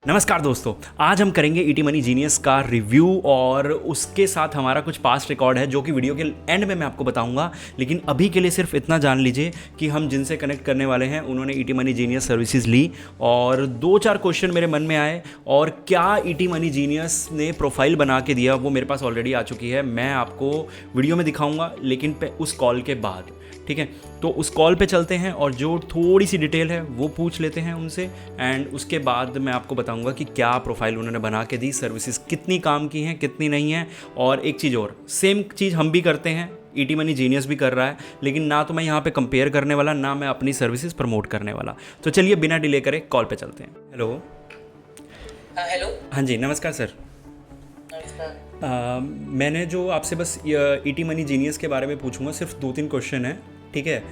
नमस्कार दोस्तों, आज हम करेंगे ईटी मनी जीनियस का रिव्यू और उसके साथ हमारा कुछ पास्ट रिकॉर्ड है जो कि वीडियो के एंड में मैं आपको बताऊंगा। लेकिन अभी के लिए सिर्फ इतना जान लीजिए कि हम जिनसे कनेक्ट करने वाले हैं उन्होंने ईटी मनी जीनियस सर्विसेज ली और 2-4 क्वेश्चन मेरे मन में आए और क्या ईटी मनी जीनियस ने प्रोफाइल बना के दिया वो मेरे पास ऑलरेडी आ चुकी है। मैं आपको वीडियो में दिखाऊँगा लेकिन उस कॉल के बाद, ठीक है। तो उस कॉल पे चलते हैं और जो थोड़ी सी डिटेल है वो पूछ लेते हैं उनसे एंड उसके बाद मैं आपको बताऊंगा कि क्या प्रोफाइल उन्होंने बना के दी, सर्विसेज कितनी काम की हैं कितनी नहीं हैं। और एक चीज़ और, सेम चीज़ हम भी करते हैं, ईटी मनी जीनियस भी कर रहा है, लेकिन ना तो मैं यहाँ पे कंपेयर करने वाला, ना मैं अपनी सर्विसेज प्रमोट करने वाला। तो चलिए बिना डिले करे कॉल पे चलते हैं। हेलो। हेलो। हाँ जी, नमस्कार सर। नमस्कार। मैंने जो आपसे बस ईटी मनी जीनियस के बारे में पूछूंगा, सिर्फ 2-3 क्वेश्चन है, ठीक है।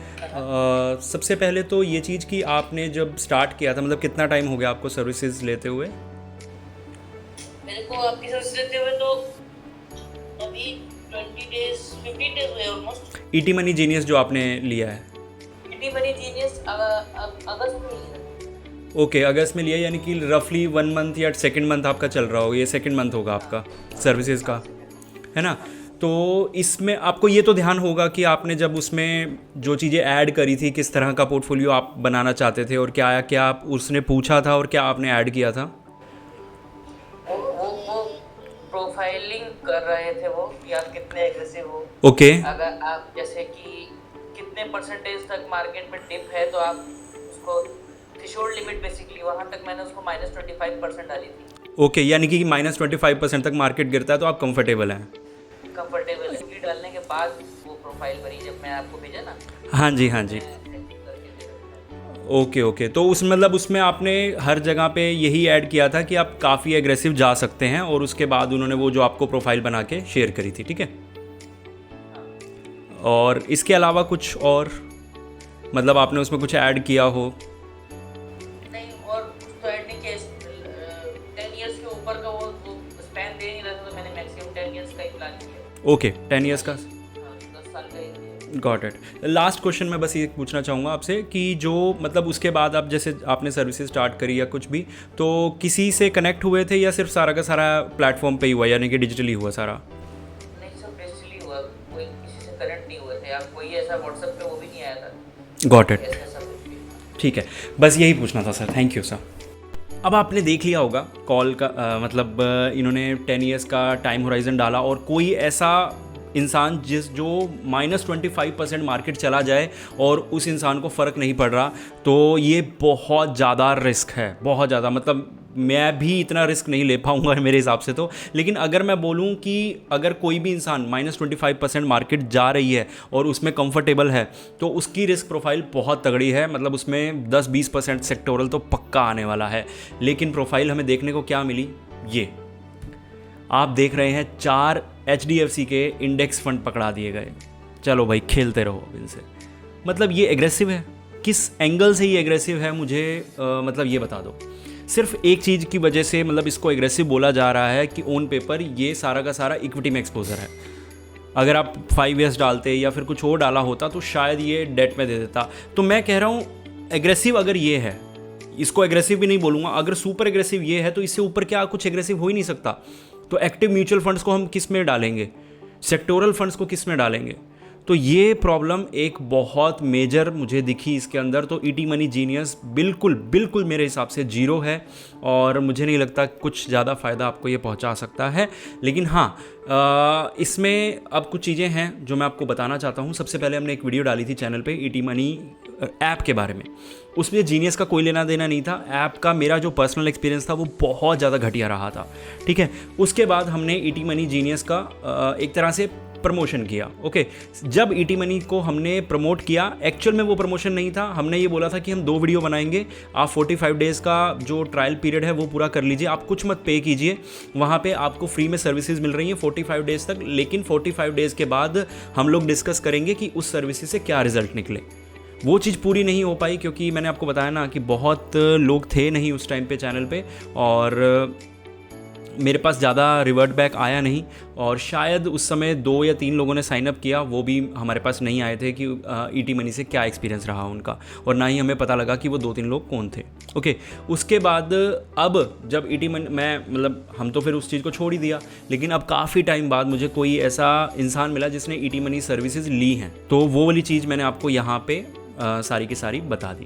सबसे पहले तो ये चीज़ कि आपने जब स्टार्ट किया था, मतलब कितना टाइम हो गया आपको सर्विसेज लेते हुए? मेरे को आपकी सर्विस लेते हुए तो अभी 15 डेज हुए ऑलमोस्ट। ईटी मनी जीनियस जो आपने लिया है? ईटी मनी जीनियस अगस्त में लिया। ओके, अगस्त में लिया, यानी कि रफली 1 मंथ या सेकंड मंथ आपका चल रहा होगा, ये सेकंड मंथ होगा आपका सर्विसेज का, है ना। तो इसमें आपको ये तो ध्यान होगा कि आपने जब उसमें जो चीज़ें ऐड करी थी, किस तरह का पोर्टफोलियो आप बनाना चाहते थे और क्या क्या आप उसने पूछा था और क्या आपने ऐड किया था? वो प्रोफाइलिंग कर रहे थे वो कि आप कितने एग्रेसिव हो। ओके। अगर आप जैसे कि कितने परसेंटेज तक मार्केट में डिप है तो आप उसको थ्रेशोल्ड लिमिट, बेसिकली वहाँ तक मैंने उसको -25% डाली थी। ओके, यानी कि -25% तक मार्केट गिरता है तो आप कंफर्टेबल हैं? कंफर्टेबल है। डालने के बाद वो प्रोफाइल भरी जब मैं आपको भेजा ना। हाँ जी, हाँ जी। ओके ओके, तो उस मतलब उसमें आपने हर जगह पे यही ऐड किया था कि आप काफ़ी एग्रेसिव जा सकते हैं और उसके बाद उन्होंने वो जो आपको प्रोफाइल बना के शेयर करी थी, ठीक है। और इसके अलावा कुछ और, मतलब आपने उसमें कुछ ऐड किया हो? नहीं, और कुछ तो ऐड नहीं किया। 10 इयर्स के ऊपर का वो स्पैन दे नहीं रहा था तो मैंने मैक्सिमम 10 इयर्स का ही प्लान किया। ओके, 10 इयर्स का। 10 साल का ही। Got it. लास्ट क्वेश्चन मैं बस ये पूछना चाहूँगा आपसे कि जो मतलब उसके बाद आप जैसे आपने सर्विसेज स्टार्ट करी या कुछ भी, तो किसी से कनेक्ट हुए थे या सिर्फ सारा का सारा प्लेटफॉर्म पे ही हुआ, यानी कि डिजिटली हुआ सारा? नहीं, सब डिजिटली हुआ, कोई किसी से कनेक्ट नहीं हुए थे। आप कोई ऐसा व्हाट्सएप पे वो भी नहीं आया था। गॉट इट, ऐसा सब कुछ भी। ठीक है, बस यही पूछना था सर, थैंक यू सर। अब आपने देख लिया होगा कॉल का मतलब इन्होंने 10 इयर्स का टाइम होराइजन डाला और कोई ऐसा इंसान जो -25% मार्केट चला जाए और उस इंसान को फ़र्क नहीं पड़ रहा, तो ये बहुत ज़्यादा रिस्क है, बहुत ज़्यादा। मतलब मैं भी इतना रिस्क नहीं ले पाऊँगा मेरे हिसाब से तो। लेकिन अगर मैं बोलूँ कि अगर कोई भी इंसान -25% मार्केट जा रही है और उसमें कंफर्टेबल है तो उसकी रिस्क प्रोफाइल बहुत तगड़ी है। मतलब उसमें 10-20% सेक्टोरल तो पक्का आने वाला है। लेकिन प्रोफाइल हमें देखने को क्या मिली, ये आप देख रहे हैं 4 HDFC के इंडेक्स फंड पकड़ा दिए गए। चलो भाई, खेलते रहो इनसे। मतलब ये एग्रेसिव है, किस एंगल से ये एग्रेसिव है मुझे मतलब ये बता दो। सिर्फ एक चीज़ की वजह से मतलब इसको एग्रेसिव बोला जा रहा है कि ऑन पेपर ये सारा का सारा इक्विटी में एक्सपोजर है। अगर आप 5 ईयर्स डालते या फिर कुछ और डाला होता तो शायद ये डेट में दे देता। तो मैं कह रहा हूँ एग्रेसिव अगर ये है, इसको एग्रेसिव भी नहीं बोलूँगा, अगर सुपर एग्रेसिव ये है तो इससे ऊपर क्या कुछ एग्रेसिव हो ही नहीं सकता। तो एक्टिव म्यूचुअल फंड्स को हम किस में डालेंगे, सेक्टोरल फंड्स को किस में डालेंगे? तो ये प्रॉब्लम एक बहुत मेजर मुझे दिखी इसके अंदर। तो ईटी मनी जीनियस बिल्कुल बिल्कुल मेरे हिसाब से जीरो है और मुझे नहीं लगता कुछ ज़्यादा फ़ायदा आपको ये पहुंचा सकता है। लेकिन हाँ, इसमें अब कुछ चीज़ें हैं जो मैं आपको बताना चाहता हूँ। सबसे पहले हमने एक वीडियो डाली थी चैनल पे ईटी मनी ऐप के बारे में, उसमें जीनियस का कोई लेना देना नहीं था। ऐप का मेरा जो पर्सनल एक्सपीरियंस था वो बहुत ज़्यादा घटिया रहा था, ठीक है। उसके बाद हमने ईटी मनी जीनियस का एक तरह से प्रमोशन किया। ओके, जब ईटी मनी को हमने प्रमोट किया, एक्चुअल में वो प्रमोशन नहीं था। हमने ये बोला था कि हम 2 वीडियो बनाएंगे, आप 45 डेज़ का जो ट्रायल पीरियड है वो पूरा कर लीजिए, आप कुछ मत पे कीजिए, वहाँ पे आपको फ्री में सर्विसेज मिल रही हैं 45 डेज़ तक। लेकिन 45 डेज़ के बाद हम लोग डिस्कस करेंगे कि उस सर्विसेज से क्या रिजल्ट निकले। वो चीज़ पूरी नहीं हो पाई क्योंकि मैंने आपको बताया ना कि बहुत लोग थे नहीं उस टाइम पे चैनल पे और मेरे पास ज़्यादा रिवर्ट बैक आया नहीं। और शायद उस समय 2 या 3 लोगों ने साइन अप किया, वो भी हमारे पास नहीं आए थे कि ईटी मनी से क्या एक्सपीरियंस रहा उनका, और ना ही हमें पता लगा कि वो 2-3 लोग कौन थे। ओके उसके बाद अब जब ईटी मनी मैं मतलब हम तो फिर उस चीज़ को छोड़ ही दिया, लेकिन अब काफ़ी टाइम बाद मुझे कोई ऐसा इंसान मिला जिसने ईटी मनी सर्विसेज ली हैं, तो वो वाली चीज़ मैंने आपको यहाँ पे सारी की सारी बता दी।